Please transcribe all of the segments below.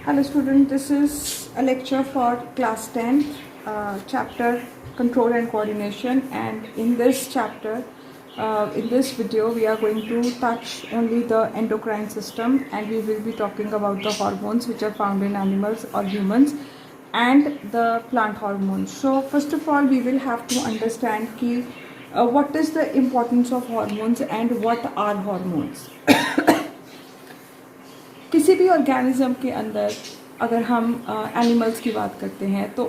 Hello student, this is a lecture for class 10, chapter control and coordination, and in this chapter, in this video we are going to touch only the endocrine system, and we will be talking about the hormones which are found in animals or humans and the plant hormones. So first of all we will have to understand what is the importance of hormones and what are hormones. किसी भी organism के अंदर अगर हम animals की बात करते हैं तो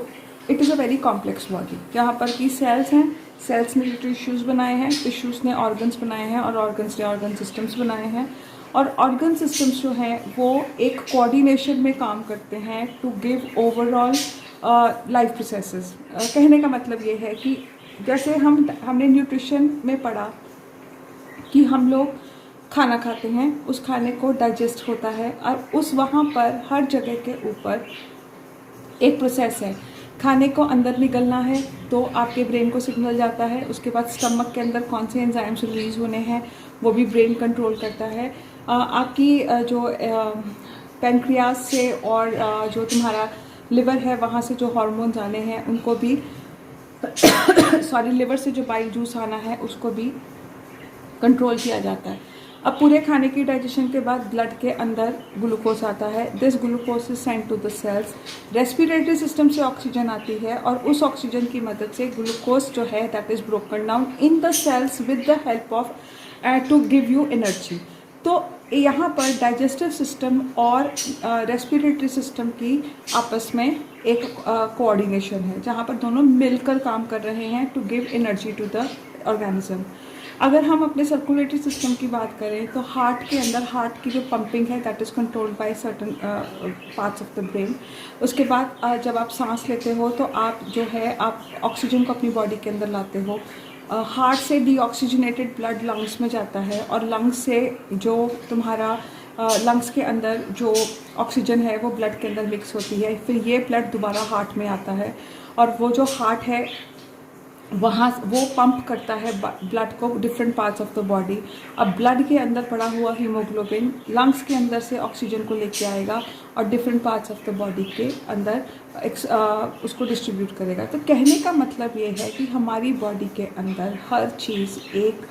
it is a very complex body जहाँ पर कि सेल्स हैं, सेल्स ने टिश्यूज़ बनाए हैं, टिश्यूज़ ने ऑर्गन्स बनाए हैं और ऑर्गन्स ने ऑर्गन सिस्टम्स बनाए हैं और ऑर्गन सिस्टम्स जो हैं वो एक कोऑर्डिनेशन में काम करते हैं to give overall life processes. कहने का मतलब ये है कि जैसे हमने न्यूट्रिशन में पढ़ा कि हम लोग खाना खाते हैं, उस खाने को डाइजेस्ट होता है और उस वहाँ पर हर जगह के ऊपर एक प्रोसेस है। खाने को अंदर निगलना है तो आपके ब्रेन को सिग्नल जाता है, उसके बाद स्टमक के अंदर कौन से एंजाइम्स रिलीज़ होने हैं वो भी ब्रेन कंट्रोल करता है। आपकी जो पैनक्रियाज से और जो तुम्हारा लिवर है वहाँ से जो हार्मोन्स आने हैं उनको भी सॉरी लिवर से जो बाइल जूस आना है उसको भी कंट्रोल किया जाता है। अब पूरे खाने की डाइजेशन के बाद ब्लड के अंदर ग्लूकोज आता है। This glucose is sent to the cells. Respiratory system से ऑक्सीजन आती है और उस ऑक्सीजन की मदद से ग्लूकोज जो है that is broken down in the cells with the help of to give you energy. तो यहाँ पर डाइजेस्टिव सिस्टम और रेस्पिरेटरी सिस्टम की आपस में एक कोऑर्डिनेशन है जहाँ पर दोनों मिलकर काम कर रहे हैं to give energy to the organism. अगर हम अपने सर्कुलेटरी सिस्टम की बात करें तो हार्ट के अंदर हार्ट की जो पंपिंग है that is controlled by certain parts of the brain. उसके बाद जब आप सांस लेते हो तो आप जो है आप ऑक्सीजन को अपनी बॉडी के अंदर लाते हो। हार्ट से डीऑक्सीजनेटेड ब्लड लंग्स में जाता है और लंग्स से जो तुम्हारा लंग्स के अंदर जो ऑक्सीजन है वो ब्लड के अंदर मिक्स होती है, फिर ये ब्लड दोबारा हार्ट में आता है और वो जो हार्ट है वहाँ वो पंप करता है ब्लड को different parts of the body. अब ब्लड के अंदर पड़ा हुआ हीमोग्लोबिन लंग्स के अंदर से ऑक्सीजन को लेके आएगा और different parts of the body के अंदर उसको डिस्ट्रीब्यूट करेगा। तो कहने का मतलब ये है कि हमारी बॉडी के अंदर हर चीज़ एक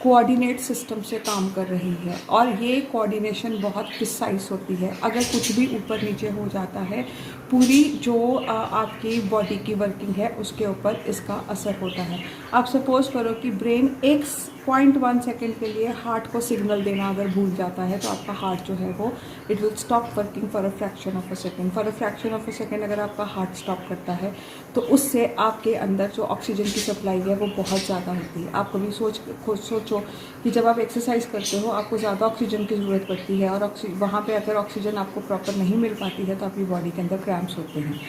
कोऑर्डिनेट सिस्टम से काम कर रही है और ये कोऑर्डिनेशन बहुत प्रिसाइज होती है। अगर कुछ भी ऊपर नीचे हो जाता है पूरी जो आपकी बॉडी की वर्किंग है उसके ऊपर इसका असर होता है। आप सपोज करो कि ब्रेन 1.1 सेकेंड के लिए हार्ट को सिग्नल देना अगर भूल जाता है तो आपका हार्ट जो है वो it will stop working for a fraction of a second. For a fraction of a second अगर आपका हार्ट स्टॉप करता है तो उससे आपके अंदर जो ऑक्सीजन की सप्लाई है वो बहुत ज़्यादा होती है। आप कभी सोचो कि जब आप एक्सरसाइज करते हो आपको ज़्यादा ऑक्सीजन की ज़रूरत पड़ती है और वहाँ पे अगर ऑक्सीजन आपको प्रॉपर नहीं मिल पाती है तो आपकी बॉडी के अंदर क्रैम्प्स होते हैं।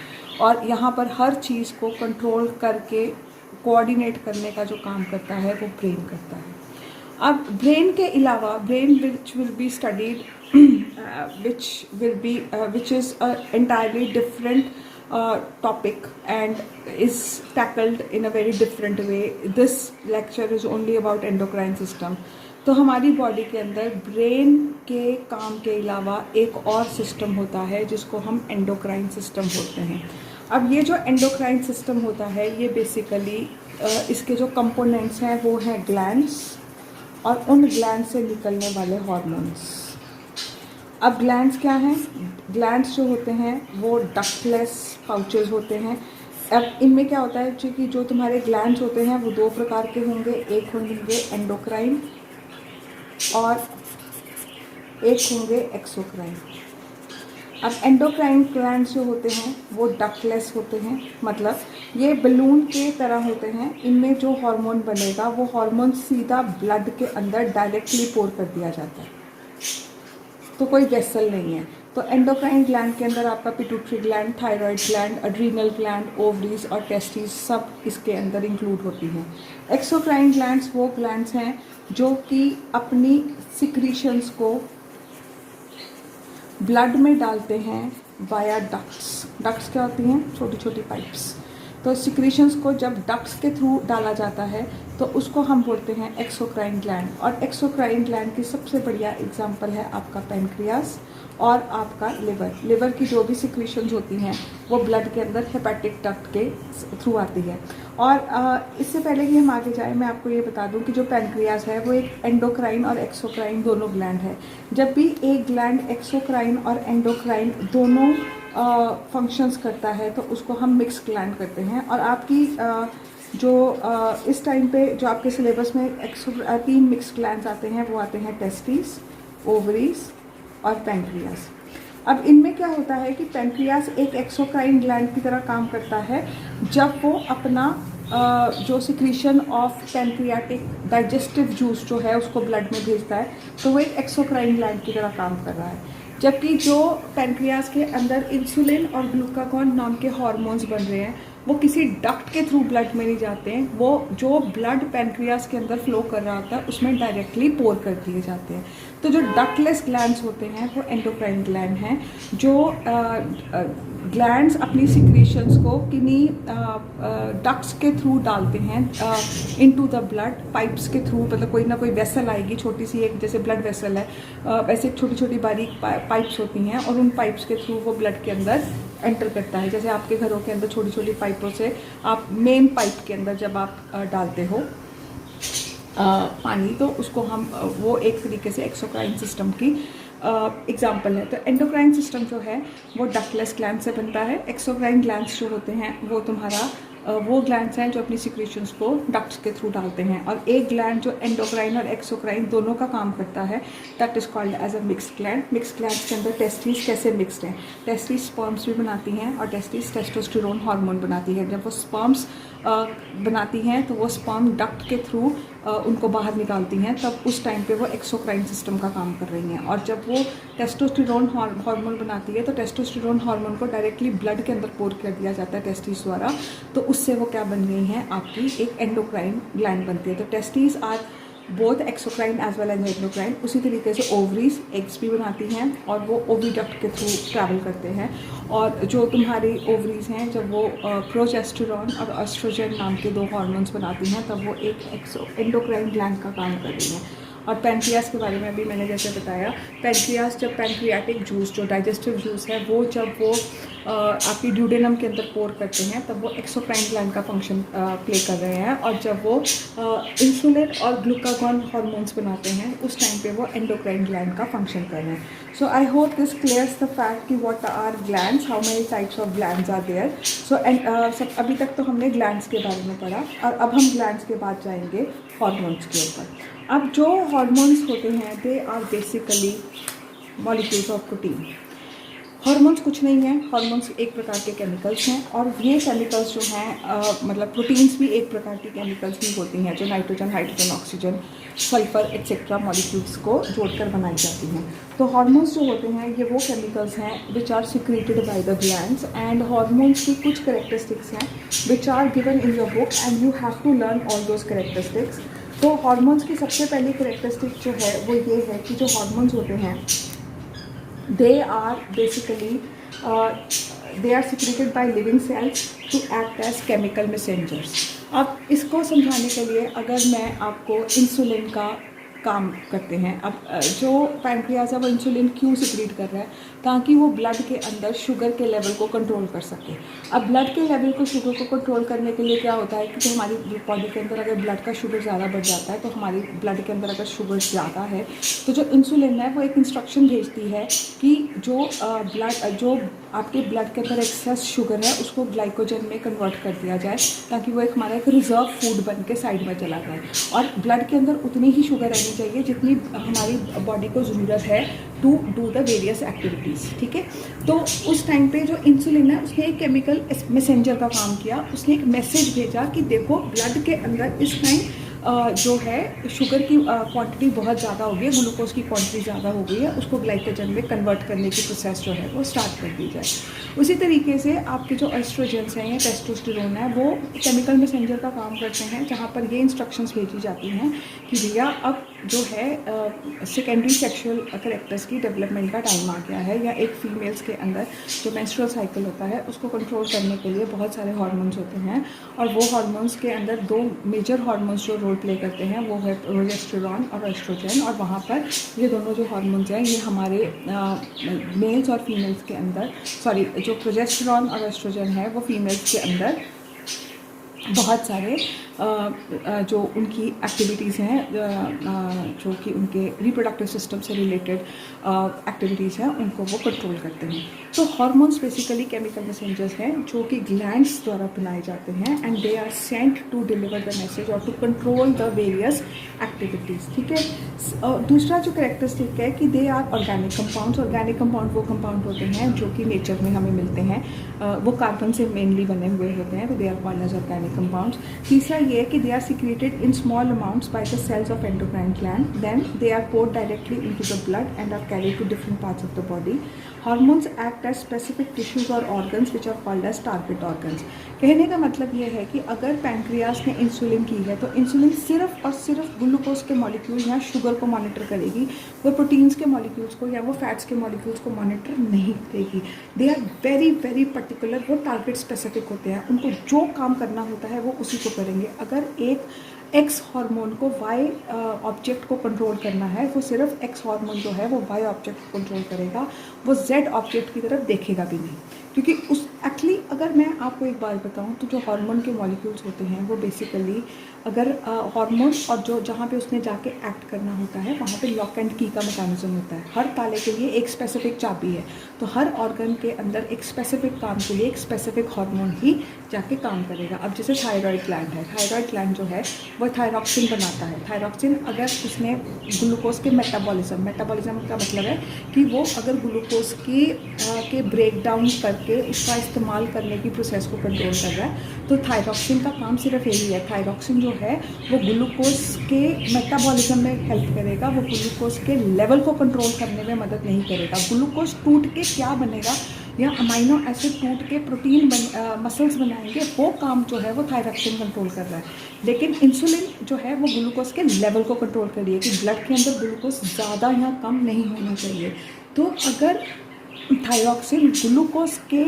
और यहाँ पर हर चीज़ को कंट्रोल करके कोऑर्डिनेट करने का जो काम करता है वो ब्रेन करता है। अब ब्रेन के अलावा brain which will be studied which is a entirely different topic and is tackled in a very different way. This lecture is only about endocrine system. तो हमारी बॉडी के अंदर ब्रेन के काम के अलावा एक और सिस्टम होता है जिसको हम एंडोक्राइन सिस्टम बोलते हैं। अब ये जो एंडोक्राइन सिस्टम होता है ये बेसिकली इसके जो कंपोनेंट्स हैं वो हैं ग्लैंड्स और उन ग्लैंड्स से निकलने वाले हार्मोन्स। अब ग्लैंड्स क्या हैं? ग्लैंड्स जो होते हैं वो डक्टलेस पाउचेस होते हैं। अब इनमें क्या होता है कि जो तुम्हारे ग्लैंड्स होते हैं वो दो प्रकार के होंगे, एक होंगे एंडोक्राइन और एक होंगे एक्सोक्राइन। अब एंडोक्राइन ग्लैंड्स जो होते हैं वो डक्टलेस होते हैं, मतलब ये बलून के तरह होते हैं। इनमें जो हार्मोन बनेगा वो हार्मोन सीधा ब्लड के अंदर डायरेक्टली पोर कर दिया जाता है, तो कोई वेसल नहीं है। तो एंडोक्राइन ग्लैंड के अंदर आपका pituitary gland, thyroid gland, adrenal gland, ovaries और टेस्टिस सब इसके अंदर इंक्लूड होती हैं। एक्सोक्राइन ग्लैंड्स वो ग्लैंड्स हैं जो कि अपनी सिक्रीशंस को ब्लड में डालते हैं वाया डक्ट्स। डक्ट्स क्या होती हैं? छोटी छोटी पाइप्स। तो सिक्रीशंस को जब डक्ट्स के थ्रू डाला जाता है तो उसको हम बोलते हैं एक्सोक्राइन ग्लैंड। और एक्सोक्राइन ग्लैंड की सबसे बढ़िया एग्जांपल है आपका पैनक्रियास और आपका लिवर। लिवर की जो भी सिक्रीशंस होती हैं वो ब्लड के अंदर हेपेटिक डक्ट के थ्रू आती है। और इससे पहले कि हम आगे जाएं, मैं आपको ये बता दूं कि जो पैनक्रियास है वो एक एंडोक्राइन और एक्सोक्राइन दोनों ग्लैंड है। जब भी एक ग्लैंड एक्सोक्राइन और एंडोक्राइन दोनों फंक्शंस करता है तो उसको हम मिक्स ग्लैंड करते हैं। और आपकी इस टाइम पे जो आपके सिलेबस में 3 मिक्स ग्लैंड्स आते हैं, वो आते हैं टेस्टिस, ओवरीज और पैनक्रियास। अब इनमें क्या होता है कि पैनक्रियास एक एक्सोक्राइन ग्लैंड की तरह काम करता है जब वो अपना जो secretion of pancreatic digestive juice जो है उसको ब्लड में भेजता है, तो वो एक एक्सोक्राइन ग्लैंड की तरह काम कर रहा है। जबकि जो पैनक्रियास के अंदर इंसुलिन और ग्लूकागॉन नाम के हार्मोन्स बन रहे हैं वो किसी डक्ट के थ्रू ब्लड में नहीं जाते हैं, वो जो ब्लड पैनक्रियास के अंदर फ्लो कर रहा होता है उसमें डायरेक्टली पोर कर दिए जाते हैं। तो जो डक्टलेस ग्लैंड्स होते हैं वो एंडोक्राइन ग्लैंड हैं, जो ग्लैंड्स अपनी सिक्रीशंस को किन्हीं डक्ट्स के थ्रू डालते हैं इनटू द ब्लड, पाइप्स के थ्रू। मतलब कोई ना कोई वेसल आएगी, छोटी सी एक जैसे ब्लड वेसल है, वैसे छोटी छोटी बारीक पाइप्स होती हैं और उन पाइप्स के थ्रू वो ब्लड के अंदर एंटर करता है। जैसे आपके घरों के अंदर छोटी छोटी पाइपों से आप मेन पाइप के अंदर जब आप डालते हो पानी, तो उसको हम वो एक तरीके से एक्सोक्राइन सिस्टम की एग्जाम्पल है। तो एंडोक्राइन सिस्टम जो है वो डक्टलेस ग्लैंड से बनता है। एक्सोक्राइन ग्लैंड्स जो होते हैं वो तुम्हारा वो ग्लैंड्स हैं जो अपनी सिक्रीशंस को डक्ट्स के थ्रू डालते हैं। और एक ग्लैंड जो एंडोक्राइन और एक्सोक्राइन दोनों का काम करता है, that is called as a mixed gland. Mixed glands के अंदर टेस्टिस कैसे मिक्स्ड हैं, टेस्टिस स्पर्म्स भी बनाती हैं और टेस्टिस टेस्टोस्टेरोन हार्मोन बनाती है। जब वो स्पर्म्स बनाती हैं तो वो स्पर्म डक्ट के थ्रू उनको बाहर निकालती हैं, तब उस टाइम पे वो एक्सोक्राइन सिस्टम का काम कर रही हैं। और जब वो टेस्टोस्टेरोन हार्मोन बनाती है तो टेस्टोस्टेरोन हार्मोन को डायरेक्टली ब्लड के अंदर पोर कर दिया जाता है टेस्टिस द्वारा, तो उससे वो क्या बन गई हैं, आपकी एक एंडोक्राइन ग्लैंड बनती है। तो testis are both exocrine as well as endocrine. उसी तरीके से ओवरीज एग्स भी बनाती हैं और वो ओविडक्ट के थ्रू ट्रैवल करते हैं। और जो तुम्हारी ओवरीज हैं, जब वो प्रोजेस्टेरॉन और एस्ट्रोजन नाम के 2 हार्मोन्स बनाती हैं, तब वो एक एंडोक्राइन ग्लैंड का काम कर रही हैं। और पैनक्रियास के बारे में भी मैंने जैसे बताया, पैनक्रियास जब पैनक्रियाटिक जूस जो डाइजेस्टिव जूस है वो जब वो आपकी ड्यूडेनम के अंदर पोर करते हैं, तब वो एक्सोक्राइन ग्लैंड का फंक्शन प्ले कर रहे हैं। और जब वो इंसुलिन और ग्लूकागॉन हार्मोन्स बनाते हैं, उस टाइम पे वो एंडोक्राइन ग्लैंड का फंक्शन कर रहे हैं। So I hope this clears the fact कि what are glands, how many types of glands are there. So सब अभी तक तो हमने ग्लैंड्स के बारे में पढ़ा और अब हम ग्लैंड्स के बाद जाएंगे हार्मोन्स के ऊपर। अब जो हार्मोन्स होते हैं they are basically molecules of protein. Hormones कुछ नहीं है, हार्मोन्स एक प्रकार के केमिकल्स हैं और ये केमिकल्स जो हैं मतलब प्रोटीन्स भी एक प्रकार की केमिकल्स ही होती हैं जो nitrogen, hydrogen, oxygen, sulphur etcetera molecules को जोड़कर बनाई जाती हैं। तो हार्मोन्स जो होते हैं ये वो केमिकल्स हैं which are secreted by the glands. And hormones की कुछ कैरेक्टरिस्टिक्स हैं which are given in your book and you have to learn all those characteristics. तो हार्मोन्स की सबसे पहली कैरेक्टरिस्टिक जो है वो ये है कि जो हार्मोन्स होते हैं they are basically they are secreted by living cells to act as chemical messengers। अब इसको समझाने के लिए अगर मैं आपको इंसुलिन का काम करते हैं, अब जो पैनक्रियास है वो इंसुलिन क्यों सिक्रीट कर रहा है, ताकि वो ब्लड के अंदर शुगर के लेवल को कंट्रोल कर सके। अब ब्लड के लेवल को, शुगर को कंट्रोल करने के लिए क्या होता है कि तो हमारी बॉडी के अंदर अगर ब्लड का शुगर ज़्यादा बढ़ जाता है, तो हमारी ब्लड के अंदर अगर शुगर ज़्यादा है तो जो इंसुलिन है वो एक इंस्ट्रक्शन भेजती है कि जो जो आपके ब्लड के अंदर एक्सेस शुगर है उसको ग्लाइकोजन में कन्वर्ट कर दिया जाए, ताकि वो एक हमारा एक रिजर्व फूड बन के साइड में चला जाए। और ब्लड के अंदर उतनी ही शुगर रहनी चाहिए जितनी हमारी बॉडी को ज़रूरत है to do the various activities. ठीक है, तो उस टाइम पे जो इंसुलिन है उसने एक केमिकल मैसेंजर का काम किया, उसने एक मैसेज भेजा कि देखो ब्लड के अंदर इस टाइम जो है शुगर की क्वांटिटी बहुत ज़्यादा हो गई है, ग्लूकोज की क्वांटिटी ज़्यादा हो गई है, उसको ग्लाइकोजन में कन्वर्ट करने की प्रोसेस जो है वो स्टार्ट कर दी जाए। उसी तरीके से आपके जो एस्ट्रोजेंस हैं या टेस्टोस्टेरोन है वो केमिकल मैसेंजर का काम करते हैं, जहाँ पर ये इंस्ट्रक्शंस भेजी जाती हैं कि भैया अब जो है सेकेंडरी सेक्सुअल करेक्टर्स की डेवलपमेंट का टाइम आ गया है, या एक फीमेल्स के अंदर जो मेंस्ट्रुअल साइकिल होता है उसको कंट्रोल करने के लिए बहुत सारे हार्मोन्स होते हैं, और वो हार्मोन्स के अंदर दो मेजर हार्मोन्स जो रोल प्ले करते हैं वो है प्रोजेस्टेरॉन और एस्ट्रोजन। और वहाँ पर ये दोनों जो हार्मोन्स हैं ये हमारे मेल्स और फीमेल्स के अंदर, सॉरी, जो प्रोजेस्टेरॉन और एस्ट्रोजन है वो फीमेल्स के अंदर बहुत सारे जो उनकी एक्टिविटीज़ हैं, जो कि उनके रिप्रोडक्टिव सिस्टम से रिलेटेड एक्टिविटीज़ हैं, उनको वो कंट्रोल करते हैं। तो हार्मोन्स बेसिकली केमिकल मैसेंजर्स हैं जो कि ग्लैंड्स द्वारा बनाए जाते हैं, and they are sent to deliver the message और to control the various activities. ठीक है। दूसरा जो कैरेक्टरिस्टिक है कि they are organic compounds. Organic compound वो कंपाउंड होते हैं जो कि नेचर में हमें मिलते हैं, वो कार्बन से मेनली बने हुए होते हैं, तो they are called as organic compounds. तीसरा ये है कि they are secreted in small amounts by the cells of endocrine gland, then they are poured directly into the blood and are carried to different parts of the body. Hormones act as specific tissues और organs which are called as target organs. कहने का मतलब ये है कि अगर pancreas ने insulin की है तो इंसुलिन सिर्फ और सिर्फ ग्लूकोज के मॉलिक्यूल या शुगर को मॉनिटर करेगी, वो प्रोटीन्स के मॉलिक्यूल्स को या वो फैट्स के मॉलिक्यूल्स को मॉनिटर नहीं करेगी। They are very very particular, वो टारगेट स्पेसिफिक होते हैं, उनको जो काम करना होता है वो उसी को करेंगे। अगर एक एक्स हार्मोन को वाई ऑब्जेक्ट को कंट्रोल करना है, वो सिर्फ एक्स हार्मोन जो है वो वाई ऑब्जेक्ट को कंट्रोल करेगा, वो जेड ऑब्जेक्ट की तरफ देखेगा भी नहीं। क्योंकि उस एक्चुअली अगर मैं आपको एक बात बताऊं तो जो हार्मोन के मॉलिक्यूल्स होते हैं वो बेसिकली अगर हार्मोन और जो जहाँ पे उसने जाके एक्ट करना होता है वहाँ पे लॉक एंड की का मैकेनिज्म होता है। हर ताले के लिए एक स्पेसिफिक चाबी है, तो हर ऑर्गन के अंदर एक स्पेसिफिक काम के लिए एक स्पेसिफिक हार्मोन ही जाके काम करेगा। अब जैसे थायराइड ग्लैंड है, थायराइड ग्लैंड जो है वो थायरॉक्सिन बनाता है। थायरॉक्सिन अगर उसने ग्लूकोज के मेटाबॉलिज्म का मतलब है कि वो अगर ग्लूकोज के ब्रेक डाउन करके उसका इस्तेमाल करने की प्रोसेस को कंट्रोल कर रहा है, तो थायरॉक्सिन का काम सिर्फ यही है। थायरॉक्सिन जो है वो ग्लूकोज के मेटाबॉलिज्म में हेल्प करेगा, वो ग्लूकोज के लेवल को कंट्रोल करने में मदद नहीं करेगा। ग्लूकोज टूट के क्या बनेगा या अमाइनो एसिड टूट के प्रोटीन मसल्स बनाएंगे, वो काम जो है वो थायरॉक्सिन कंट्रोल कर रहा है। लेकिन इंसुलिन जो है वो ग्लूकोज के लेवल को कंट्रोल कर रही है कि ब्लड के अंदर ग्लूकोज ज़्यादा या कम नहीं होना चाहिए। तो अगर थायरॉक्सिन ग्लूकोज के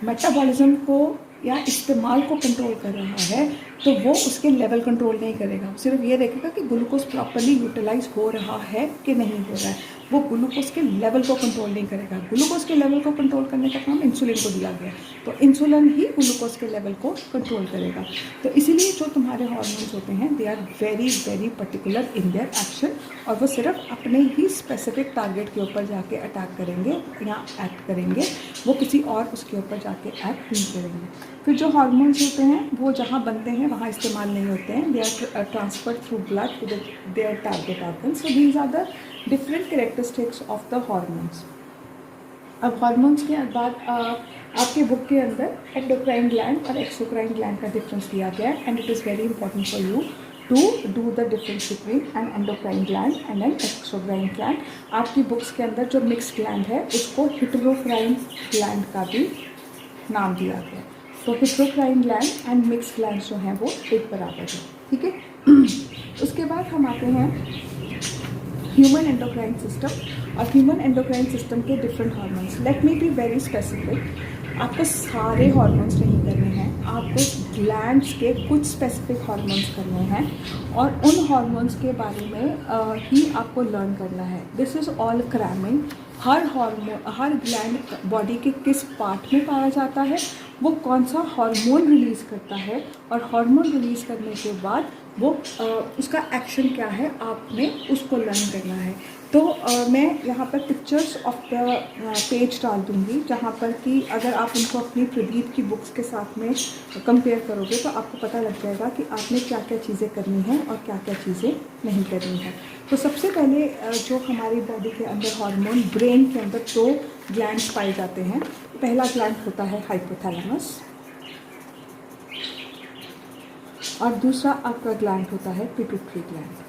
मेटाबॉलिज्म को या इस्तेमाल को कंट्रोल कर रहा है तो वो उसके लेवल कंट्रोल नहीं करेगा, सिर्फ ये देखेगा कि ग्लूकोज प्रॉपर्ली यूटिलाइज हो रहा है कि नहीं हो रहा है। वो ग्लूकोज के लेवल को कंट्रोल नहीं करेगा। ग्लूकोज के लेवल को कंट्रोल करने का काम इंसुलिन को दिया गया, तो इंसुलिन ही ग्लूकोज के लेवल को कंट्रोल करेगा। तो इसीलिए जो तुम्हारे हार्मोन्स होते हैं they are very very particular in their action, और वो सिर्फ अपने ही स्पेसिफिक टारगेट के ऊपर जाके अटैक करेंगे या एक्ट करेंगे, वो किसी और उसके ऊपर जाके एक्ट नहीं करेंगे। फिर जो हार्मोन्स होते हैं वो जहाँ बनते हैं वहाँ इस्तेमाल नहीं होते हैं, they are transferred through blood to their target organ. So these are the different characteristics of the hormones. अब हार्मोन्स के बाद आपके बुक के अंदर एंडोक्राइन ग्लैंड और एक्सोक्राइन ग्लैंड का डिफरेंस दिया गया है, and it is very important for you to do the difference between an endocrine gland and an exocrine gland. आपकी बुक्स के अंदर जो मिक्स ग्लैंड है उसको हेटेरोक्राइन ग्लैंड का भी नाम दिया गया है। तो हेटेरोक्राइन ग्लैंड एंड मिक्स ग्लैंड जो हैं वो एक बराबर है। ठीक है। उसके बाद हम आते हैं ह्यूमन एंडोक्राइन सिस्टम, और ह्यूमन एंडोक्राइन सिस्टम के different hormones. Let me be very specific, आपको सारे हार्मोन्स नहीं करने हैं, आपको ग्लैंड्स के कुछ स्पेसिफिक हार्मोन्स करने हैं, और उन हार्मोन्स के बारे में ही आपको लर्न करना है। This is all cramming. Her gland body के किस पार्ट में पाया जाता है, वो कौन सा हार्मोन रिलीज़ करता है, और हार्मोन रिलीज़ करने के बाद वो उसका एक्शन क्या है, आपने उसको लर्न करना है। तो मैं यहाँ पर पिक्चर्स ऑफ द पेज डाल दूँगी, जहाँ पर कि अगर आप उनको अपनी प्रदीप की बुक्स के साथ में कंपेयर करोगे तो आपको पता लग जाएगा कि आपने क्या क्या चीज़ें करनी हैं और क्या क्या चीज़ें नहीं करनी है। तो सबसे पहले जो हमारी बॉडी के अंदर हार्मोन, ब्रेन के अंदर 2 ग्लैंड्स पाए जाते हैं। पहला ग्लैंड होता है हाइपोथैलेमस, और दूसरा आपका ग्लैंड होता है पिट्यूटरी ग्लैंड।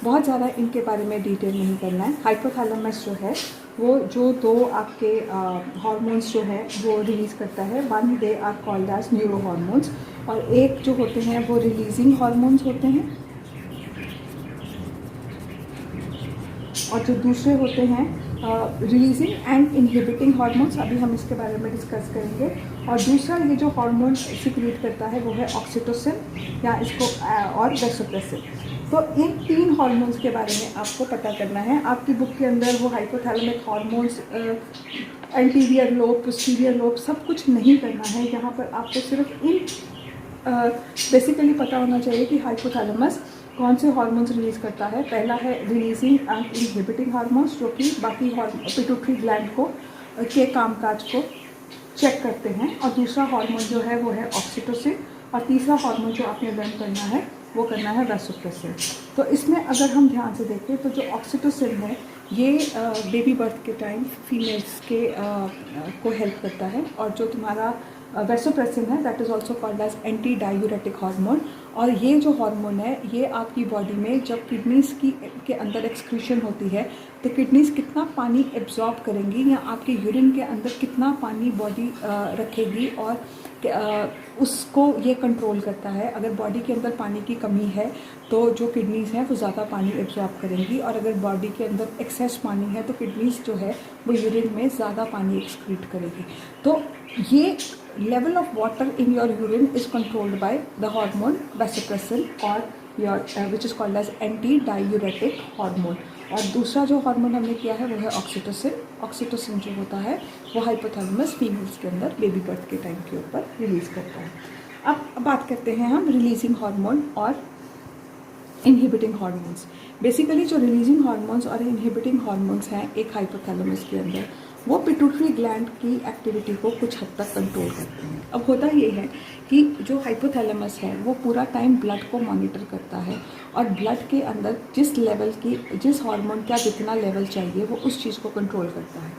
बहुत ज़्यादा इनके बारे में डिटेल नहीं करना है। हाइपोथैलेमस जो है वो जो 2 आपके हार्मोन्स जो है वो रिलीज़ करता है, one they are called as neurohormones, और एक जो होते हैं वो रिलीजिंग हार्मोन्स होते हैं, और जो दूसरे होते हैं रिलीजिंग एंड इनहिबिटिंग हार्मोन्स, अभी हम इसके बारे में डिस्कस करेंगे। और दूसरा ये जो हार्मोन सिक्रीट करता है वो है ऑक्सीटोसिन या इसको और वेसोप्रेसिन। तो इन 3 हार्मोन्स के बारे में आपको पता करना है। आपकी बुक के अंदर वो hypothalamic hormones, anterior lobe, posterior lobe सब कुछ नहीं करना है। यहाँ पर आपको सिर्फ इन बेसिकली पता होना चाहिए कि हाइपोथैलेमस कौन से हार्मोन्स रिलीज़ करता है। पहला है रिलीजिंग एंड इनहिबिटिंग हार्मोन्स, जो कि बाकी पिट्यूटरी ग्लैंड को के कामकाज को चेक करते हैं। और दूसरा हार्मोन जो है वो है ऑक्सीटोसिन। और तीसरा हार्मोन जो आपने लर्न करना है वो करना है वेसोप्रेसिन। तो इसमें अगर हम ध्यान से देखें तो जो ऑक्सीटोसिन है ये बेबी बर्थ के टाइम फीमेल्स के को हेल्प करता है। और जो तुम्हारा वेसोप्रेसिन है that is also called as antidiuretic hormone. और ये जो हार्मोन है ये आपकी बॉडी में जब किडनीज के अंदर एक्सक्रीशन होती है तो किडनीज कितना पानी एब्जॉर्ब करेंगी या आपके यूरिन के अंदर कितना पानी बॉडी रखेगी और उसको ये कंट्रोल करता है। अगर बॉडी के अंदर पानी की कमी है तो जो किडनीज हैं वो ज़्यादा पानी एब्जॉर्ब करेंगी, और अगर बॉडी के अंदर एक्सेस पानी है तो किडनीज जो है वो यूरिन में ज़्यादा पानी एक्सक्रीट करेगी। तो ये level of water in your urine is controlled by the hormone vasopressin or your which is called as anti-diuretic hormone। और दूसरा जो हार्मोन हमने किया है वो है ऑक्सीटोसिन। ऑक्सीटोसिन जो होता है वो हाइपोथैलेमस फीमेल्स के अंदर बेबी बर्थ के टाइम के ऊपर रिलीज़ करता है। अब बात करते हैं हम रिलीजिंग हार्मोन और इनहिबिटिंग हार्मोन्स। बेसिकली जो रिलीजिंग हार्मोन्स और इनहिबिटिंग हार्मोन्स हैं एक हाइपोथैलेमस के अंदर, वो पिट्यूटरी ग्लैंड की एक्टिविटी को कुछ हद तक कंट्रोल करते हैं। अब होता ये है कि जो हाइपोथैलेमस है वो पूरा टाइम ब्लड को मॉनिटर करता है और ब्लड के अंदर जिस हार्मोन का जितना लेवल चाहिए वो उस चीज़ को कंट्रोल करता है।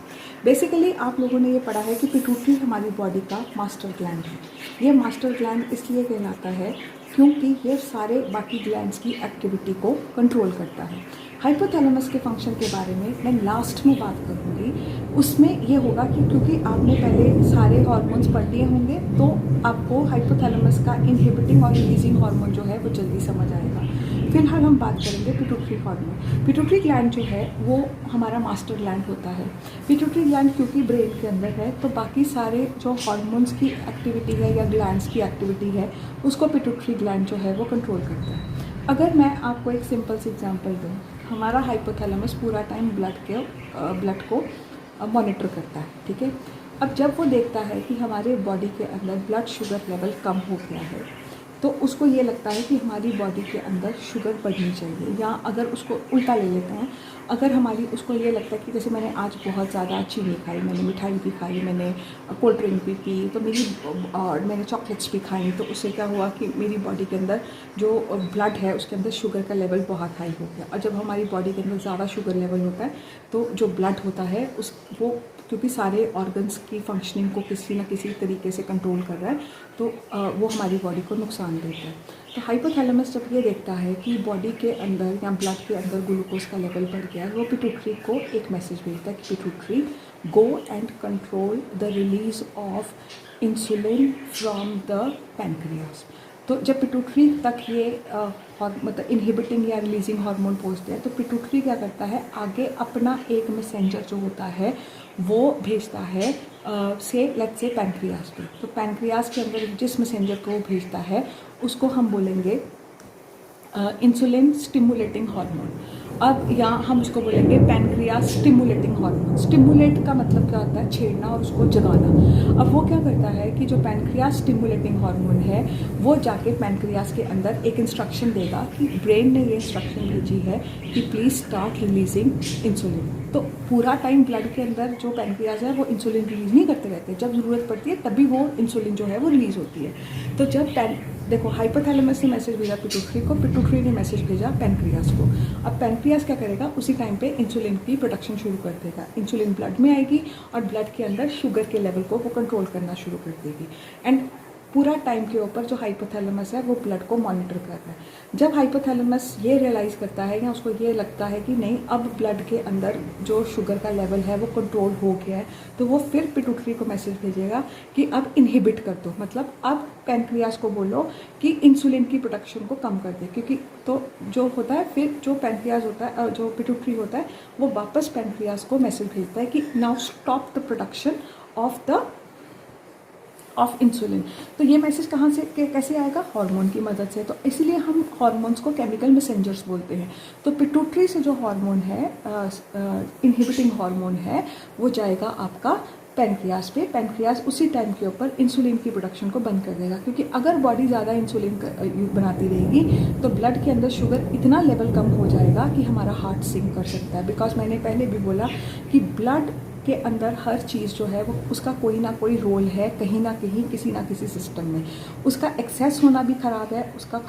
बेसिकली आप लोगों ने ये पढ़ा है कि पिट्यूटरी हमारी बॉडी का मास्टर ग्लैंड है। ये मास्टर ग्लैंड इसलिए कहलाता है क्योंकि ये सारे बाकी ग्लैंड्स की एक्टिविटी को कंट्रोल करता है। हाइपोथैलेमस के फंक्शन के बारे में मैं लास्ट में बात करूँगी। उसमें ये होगा कि क्योंकि आपने पहले सारे हार्मोन्स पढ़ लिए होंगे तो आपको हाइपोथैलेमस का इनहिबिटिंग और रिलीजिंग हार्मोन जो है वो जल्दी समझ आएगा। फिलहाल हम बात करेंगे पिट्यूटरी हार्मोन। पिट्यूटरी ग्लैंड जो है वो हमारा मास्टर ग्लैंड होता है। पिट्यूटरी ग्लैंड क्योंकि ब्रेन के अंदर है तो बाकी सारे जो हार्मोन्स की एक्टिविटी है या ग्लैंड्स की एक्टिविटी है उसको पिट्यूटरी ग्लैंड जो है वो कंट्रोल करता है। अगर मैं आपको एक सिंपल सी एग्जांपल दूँ, हमारा हाइपोथैलेमस पूरा टाइम ब्लड को मॉनिटर करता है, ठीक है। अब जब वो देखता है कि हमारे बॉडी के अंदर ब्लड शुगर लेवल कम हो गया है तो उसको ये लगता है कि हमारी बॉडी के अंदर शुगर बढ़नी चाहिए। या अगर उसको उल्टा ले लेते हैं, अगर उसको ये लगता है कि जैसे मैंने आज बहुत ज़्यादा चीनी खाई, मैंने मिठाई भी खाई, मैंने कोल्ड ड्रिंक भी पी, तो मैंने चॉकलेट्स भी खाई, तो उससे क्या हुआ कि मेरी बॉडी के अंदर जो ब्लड है उसके अंदर शुगर का लेवल बहुत हाई हो गया। और जब हमारी बॉडी के अंदर ज़्यादा शुगर लेवल होता है तो जो ब्लड होता है वो क्योंकि सारे ऑर्गन्स की फंक्शनिंग को किसी न किसी तरीके से कंट्रोल कर रहा है तो वो हमारी बॉडी को नुकसान देता है। तो हाइपोथैलेमस जब ये देखता है कि बॉडी के अंदर या ब्लड के अंदर ग्लूकोज का लेवल बढ़ गया है, वो पिट्यूटरी को एक मैसेज भेजता है कि pituitary go and control the release of insulin from the pancreas. तो जब पिट्यूटरी तक ये मतलब इनहिबिटिंग या रिलीजिंग हार्मोन पहुंचते हैं तो पिट्यूटरी क्या करता है, आगे अपना एक मैसेंजर जो होता है वो भेजता है लेट्स से पैनक्रियास पे। तो पैनक्रियास के अंदर जिस मैसेंजर को वो भेजता है उसको हम बोलेंगे इंसुलिन स्टिमुलेटिंग हार्मोन। अब यहाँ हम उसको बोलेंगे पैनक्रियास स्टिमुलेटिंग हार्मोन। स्टिमुलेट का मतलब क्या होता है, छेड़ना और उसको जगाना। अब वो क्या करता है कि जो पैनक्रियास स्टिमुलेटिंग हार्मोन है वो जाके पैनक्रियास के अंदर एक इंस्ट्रक्शन देगा कि ब्रेन ने ये इंस्ट्रक्शन भेजी है कि प्लीज़ स्टार्ट रिलीजिंग इंसुलिन। तो पूरा टाइम ब्लड के अंदर जो पैनक्रियास है वो इंसुलिन रिलीज़ नहीं करते रहते, जब ज़रूरत पड़ती है तभी वो इंसुलिन जो है वो रिलीज़ होती है। तो जब देखो हाइपोथैलेमस ने मैसेज भेजा पिट्यूटरी को, पिट्यूटरी ने मैसेज भेजा पैनक्रियास को। अब पैनक्रियास क्या करेगा, उसी टाइम पे इंसुलिन की प्रोडक्शन शुरू कर देगा। इंसुलिन ब्लड में आएगी और ब्लड के अंदर शुगर के लेवल को वो कंट्रोल करना शुरू कर देगी। एंड पूरा टाइम के ऊपर जो हाइपोथैलेमस है वो ब्लड को मॉनिटर कर रहा है। जब हाइपोथैलेमस ये रियलाइज़ करता है या उसको ये लगता है कि नहीं अब ब्लड के अंदर जो शुगर का लेवल है वो कंट्रोल हो गया है, तो वो फिर पिट्यूटरी को मैसेज भेजेगा कि अब इनहिबिट कर दो, मतलब अब पैंक्रियाज को बोलो कि इंसुलिन की प्रोडक्शन को कम कर दे। क्योंकि तो जो होता है फिर जो पैंक्रियाज होता है, जो पिट्यूटरी होता है, वो वापस पैंक्रियाज को मैसेज भेजता है कि now stop the production of insulin. तो ये मैसेज कहाँ से कैसे आएगा? हार्मोन की मदद से। तो इसीलिए हम हार्मोन्स को केमिकल मैसेंजर्स बोलते हैं। तो पिट्यूटरी से जो हार्मोन है, इनहिबिटिंग हार्मोन है, वो जाएगा आपका पैंक्रियाज पे। पैंक्रियाज उसी टाइम के ऊपर इंसुलिन की प्रोडक्शन को बंद कर देगा, क्योंकि अगर बॉडी ज़्यादा इंसुलिन बनाती रहेगी तो ब्लड के अंदर शुगर इतना लेवल कम हो जाएगा कि हमारा हार्ट सिंक कर सकता है। बिकॉज मैंने पहले भी बोला कि ब्लड के अंदर हर चीज़ जो है वो उसका कोई ना कोई रोल है कहीं ना कहीं किसी ना किसी सिस्टम में। उसका एक्सेस होना भी ख़राब है, उसका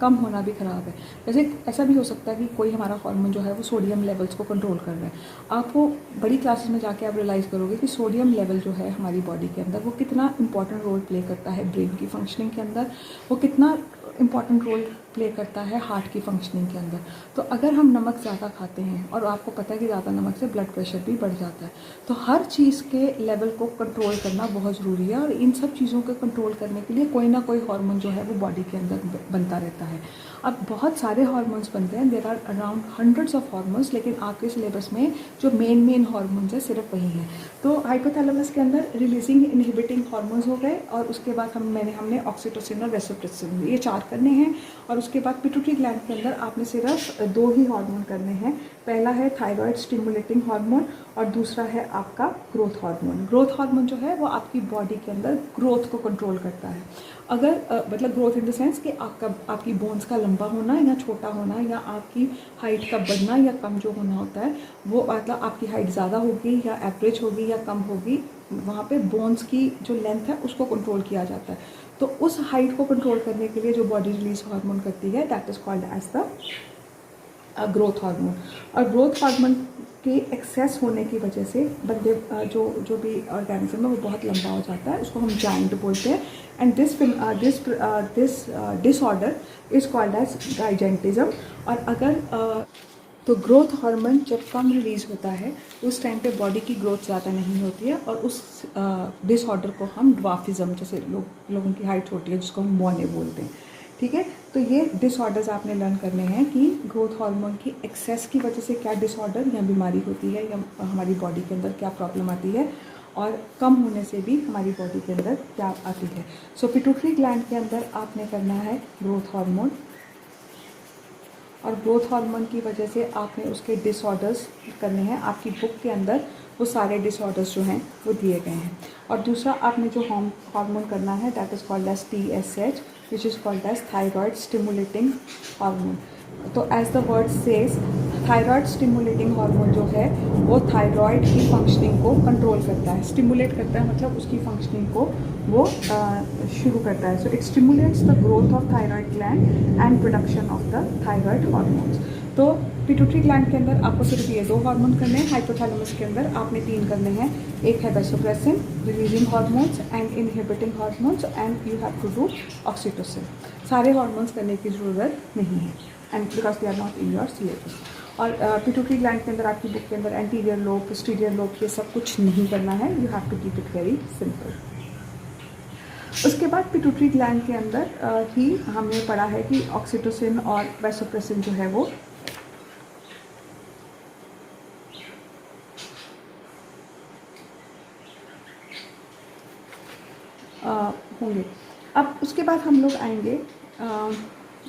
कम होना भी ख़राब है। जैसे ऐसा भी हो सकता है कि कोई हमारा हार्मोन जो है वो सोडियम लेवल्स को कंट्रोल कर रहा है। आपको बड़ी क्लासेस में जाके आप रियलाइज़ करोगे कि सोडियम लेवल जो है हमारी बॉडी के अंदर वो कितना इंपॉर्टेंट रोल प्ले करता है ब्रेन की फंक्शनिंग के अंदर, वो कितना इंपॉर्टेंट रोल प्ले करता है हार्ट की फंक्शनिंग के अंदर। तो अगर हम नमक ज़्यादा खाते हैं, और आपको पता है कि ज़्यादा नमक से ब्लड प्रेशर भी बढ़ जाता है, तो हर चीज़ के लेवल को कंट्रोल करना बहुत ज़रूरी है। और इन सब चीज़ों को कंट्रोल करने के लिए कोई ना कोई हार्मोन जो है वो बॉडी के अंदर बनता रहता है। अब बहुत सारे हार्मोन्स बनते हैं, there are around hundreds of hormones, लेकिन आपके सिलेबस में जो मेन हार्मोन्स है सिर्फ वही हैं। तो हाइपोथैलेमस के अंदर रिलीजिंग इनहिबिटिंग हार्मोन्स हो गए, और उसके बाद हमने ऑक्सीटोसिन और वेसोप्रेसिन, ये 4 करने हैं। और उसके बाद पिट्यूटरी ग्लैंड के अंदर आपने सिर्फ 2 ही हार्मोन करने हैं। पहला है थायराइड स्टिमुलेटिंग हार्मोन और दूसरा है आपका ग्रोथ हार्मोन। ग्रोथ हार्मोन जो है वो आपकी बॉडी के अंदर ग्रोथ को कंट्रोल करता है। अगर मतलब ग्रोथ इन द सेंस कि आपकी बोन्स का लंबा होना या छोटा होना, या आपकी हाइट का बढ़ना या कम जो होना होता है, वो मतलब आपकी हाइट ज़्यादा होगी या एवरेज होगी या कम होगी, वहाँ पे बोन्स की जो लेंथ है उसको कंट्रोल किया जाता है। तो उस हाइट को कंट्रोल करने के लिए जो बॉडी रिलीज हार्मोन करती है, that is called as the growth hormone. और ग्रोथ हार्मोन के एक्सेस होने की वजह से बंदे जो भी ऑर्गेनिज्म है वो बहुत लंबा हो जाता है, उसको हम जाइंट बोलते हैं। And this disorder is called as gigantism. और अगर तो ग्रोथ हार्मोन जब कम रिलीज़ होता है उस टाइम पे बॉडी की ग्रोथ ज़्यादा नहीं होती है, और उस डिसऑर्डर को हम ड्वार्फिज्म, जैसे लोगों की हाइट छोटी है जिसको हम बौने बोलते हैं, ठीक है। तो ये डिसऑर्डर्स आपने लर्न करने हैं कि ग्रोथ हार्मोन की एक्सेस की वजह से क्या डिसऑर्डर या बीमारी होती है, या हमारी बॉडी के अंदर क्या प्रॉब्लम आती है, और कम होने से भी हमारी बॉडी के अंदर क्या आती है। सो पिट्यूटरी ग्लैंड के अंदर आपने करना है ग्रोथ हार्मोन, और ग्रोथ हार्मोन की वजह से आपने उसके डिसऑर्डर्स करने हैं। आपकी बुक के अंदर वो सारे डिसऑर्डर्स जो हैं वो दिए गए हैं। और दूसरा आपने जो हार्मोन करना है, that is called as TSH, which is called as thyroid stimulating hormone. तो as the word says, thyroid stimulating hormone जो है वो थायराइड की फंक्शनिंग को कंट्रोल करता है, स्टिमुलेट करता है, मतलब उसकी फंक्शनिंग को वो शुरू करता है। So it stimulates the growth of thyroid gland and production of the thyroid hormones. तो पिट्यूटरी ग्लैंड के अंदर आपको सिर्फ ये 2 हार्मोन करने हैं। हाइपोथैलेमस के अंदर आपने 3 करने हैं, एक है vasopressin, releasing hormones and inhibiting hormones, and you have to do oxytocin. सारे हार्मोन्स करने की ज़रूरत नहीं है, and because they are not in your syllabus. और पिट्यूटरी ग्लैंड के अंदर आपकी बुक के अंदर एंटीरियर लोब, पोस्टीरियर लोब, ये सब कुछ नहीं करना है। You have to keep it very simple. उसके बाद पिट्यूटरी ग्लैंड के अंदर ही हमने पढ़ा है कि ऑक्सीटोसिन और वेसोप्रेसिन जो है वो होंगे। अब उसके बाद हम लोग आएंगे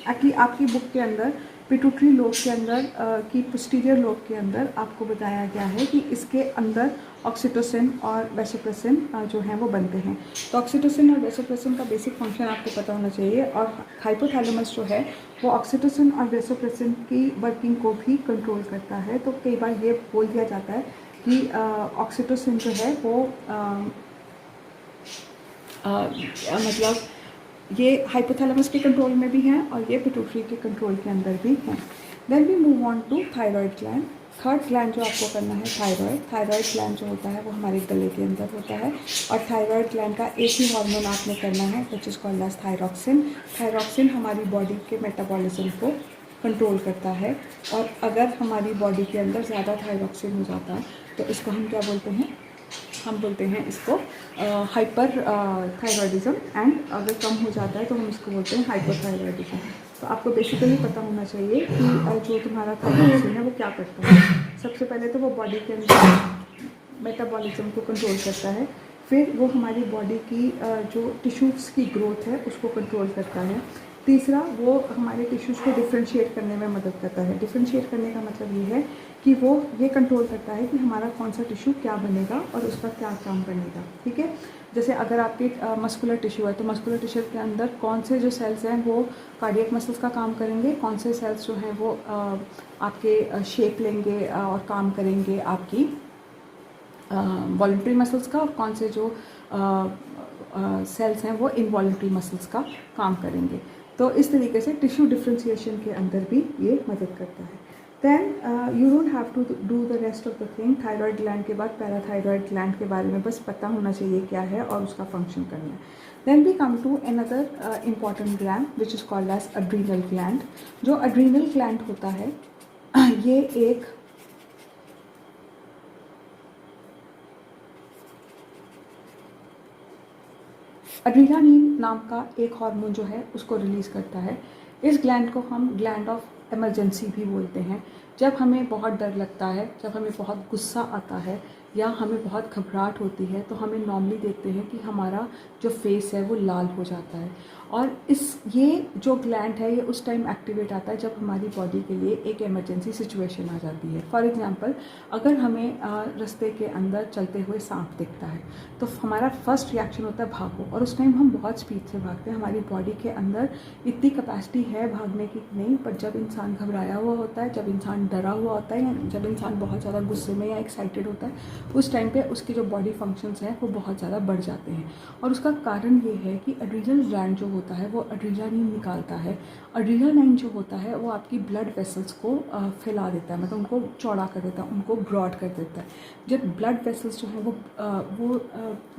एक्चुअली आपकी बुक के अंदर पिट्यूटरी लोब के अंदर की पोस्टीरियर लोब के अंदर आपको बताया गया है कि इसके अंदर ऑक्सीटोसिन और वेसोप्रेसिन जो हैं वो बनते हैं। तो ऑक्सीटोसिन और वेसोप्रेसिन का बेसिक फंक्शन आपको पता होना चाहिए। और हाइपोथैलेमस जो है वो ऑक्सीटोसिन और वेसोप्रेसिन की वर्किंग को भी कंट्रोल करता है। तो कई बार ये बोल दिया जाता है कि ऑक्सीटोसिन जो है वो मतलब ये हाइपोथैलेमस के कंट्रोल में भी हैं और ये पिट्यूटरी के कंट्रोल के अंदर भी हैं। Then we move on to thyroid gland. Third gland जो आपको करना है थायराइड। थायराइड ग्लैंड जो होता है वो हमारे गले के अंदर होता है, और थायराइड ग्लैंड का एक ही हार्मोन आपने करना है which is called as thyroxine. Thyroxine हमारी बॉडी के मेटाबॉलिज्म को कंट्रोल करता है, और अगर हमारी बॉडी के अंदर ज़्यादा थायरॉक्सिन हो जाता है तो इसको हम क्या बोलते हैं, हम बोलते हैं इसको हाइपर थायरॉयडिज्म, एंड अगर कम हो जाता है तो हम इसको बोलते हैं हाइपोथायरॉयडिज्म। तो आपको बेसिकली पता होना चाहिए कि जो तुम्हारा थायरॉक्सिन है वो क्या करता है। सबसे पहले तो वो बॉडी के अंदर मेटाबॉलिज्म को कंट्रोल करता है, फिर वो हमारी बॉडी की जो टिश्यूज़ की ग्रोथ है उसको कंट्रोल करता है। तीसरा, वो हमारे टिश्यूज़ को डिफ्रेंशिएट करने में मदद करता है। डिफ्रेंशिएट करने का मतलब ये है कि वो ये कंट्रोल करता है कि हमारा कौन सा टिश्यू क्या बनेगा और उसका क्या काम बनेगा, ठीक है। जैसे अगर आपके मस्कुलर टिश्यू है तो मस्कुलर टिश्यू के अंदर कौन से जो सेल्स हैं वो कार्डियक मसल्स का काम करेंगे, कौन से सेल्स जो हैं वो आपके शेप लेंगे और काम करेंगे आपकी वॉलंटरी मसल्स का, और कौन से जो सेल्स हैं वो इनवॉलंटरी मसल्स का काम करेंगे। तो इस तरीके से टिश्यू डिफ्रेंशिएशन के अंदर भी ये मदद करता है। Then you don't have to do the rest of the thing. Thyroid gland के बाद पैराथायराइड ग्लैंड के बारे में बस पता होना चाहिए क्या है और उसका फंक्शन करना है। Then we come to another important gland which is called as adrenal gland. जो अड्रीनल ग्लैंड होता है ये एक एड्रेनालिन नाम का एक हार्मोन जो है उसको रिलीज़ करता है। इस ग्लैंड को हम ग्लैंड ऑफ इमरजेंसी भी बोलते हैं। जब हमें बहुत डर लगता है, जब हमें बहुत गुस्सा आता है या हमें बहुत घबराहट होती है तो हमें नॉर्मली देखते हैं कि हमारा जो फेस है वो लाल हो जाता है, और ये जो ग्लैंड है ये उस टाइम एक्टिवेट आता है जब हमारी बॉडी के लिए एक इमरजेंसी सिचुएशन आ जाती है। फॉर एग्जांपल, अगर हमें रास्ते के अंदर चलते हुए सांप दिखता है तो हमारा फर्स्ट रिएक्शन होता है भागो, और उस टाइम हम बहुत स्पीड से भागते हैं। हमारी बॉडी के अंदर इतनी कैपेसिटी है भागने की नहीं, पर जब इंसान घबराया हुआ होता है, जब इंसान डरा हुआ होता है, या जब इंसान बहुत ज़्यादा गुस्से में या एक्साइटेड होता है, उस टाइम पे उसकी जो बॉडी फंक्शंस हैं वो बहुत ज़्यादा बढ़ जाते हैं। और उसका कारण ये है कि एड्रीनल ग्लैंड जो होता है वो एड्रेनालिन निकालता है। एड्रेनालिन जो होता है वो आपकी ब्लड वेसल्स को फैला देता है, मतलब उनको चौड़ा कर देता है, उनको ब्रॉड कर देता है। जब ब्लड वेसल्स जो हैं वो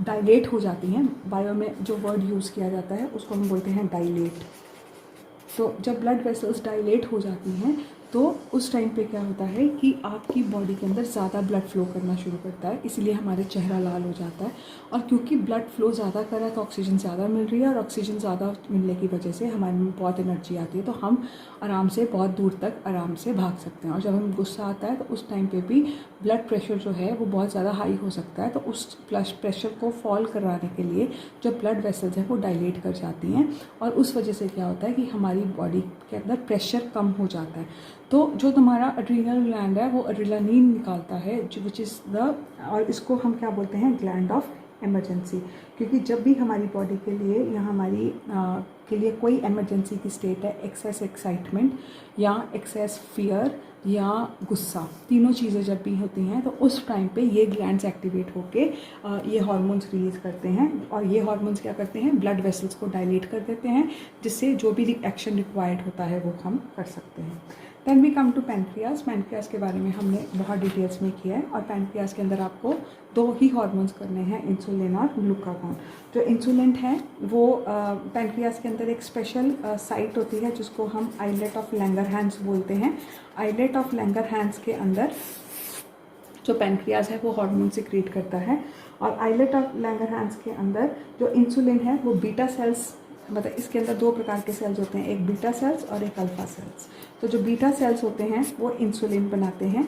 डायलेट हो जाती हैं, बायो में जो वर्ड यूज़ किया जाता है उसको हम बोलते हैं डायलेट। तो जब ब्लड वेसल्स डायलेट हो जाती हैं तो उस टाइम पे क्या होता है कि आपकी बॉडी के अंदर ज़्यादा ब्लड फ्लो करना शुरू करता है, इसीलिए हमारे चेहरा लाल हो जाता है। और क्योंकि ब्लड फ्लो ज़्यादा कर रहा है तो ऑक्सीजन ज़्यादा मिल रही है, और ऑक्सीजन ज़्यादा मिलने की वजह से हमारे में बहुत एनर्जी आती है, तो हम आराम से बहुत दूर तक आराम से भाग सकते हैं। और जब हमें गुस्सा आता है तो उस टाइम पर भी ब्लड प्रेशर जो है वो बहुत ज़्यादा हाई हो सकता है, तो उस ब्लड प्रेशर को फॉल कराने के लिए जो ब्लड वेसल्स हैं वो डायलेट कर जाती हैं, और उस वजह से क्या होता है कि हमारी बॉडी के अंदर प्रेशर कम हो जाता है। तो जो तुम्हारा एड्रीनल ग्लैंड है वो एड्रेनालिन निकालता है, जो विच इज़ द, और इसको हम क्या बोलते हैं, ग्लैंड ऑफ इमरजेंसी। क्योंकि जब भी हमारी बॉडी के लिए या हमारी के लिए कोई इमरजेंसी की स्टेट है, एक्सेस एक्साइटमेंट या एक्सेस फियर या गुस्सा, तीनों चीज़ें जब भी होती हैं तो उस टाइम पे ये ग्लैंड्स एक्टिवेट होके ये हार्मोन्स रिलीज़ करते हैं, और ये हार्मोन्स क्या करते हैं, ब्लड वेसल्स को डायलेट कर देते हैं, जिससे जो भी एक्शन रिक्वायर्ड होता है वो हम कर सकते हैं। Then we come to pancreas. Pancreas के बारे में हमने बहुत डिटेल्स में किया है, और पैनक्रियाज के अंदर आपको दो ही हार्मोन्स करने हैं, इंसुलिन और ग्लूकागॉन। जो इंसुलिन है वो पैनक्रियाज के अंदर एक स्पेशल साइट होती है जिसको हम आइलेट ऑफ लैंगरहैंस बोलते हैं। आइलेट ऑफ लैंगरहैंस के अंदर जो पैनक्रियाज है वो हार्मोन सिक्रीट करता है, और आइलेट ऑफ लैंगरहैंस के अंदर जो इंसुलिन है वो बीटा सेल्स, मतलब इसके अंदर दो प्रकार के सेल्स होते हैं, एक बीटा सेल्स और एक अल्फ़ा सेल्स। तो जो बीटा सेल्स होते हैं वो इंसुलिन बनाते हैं,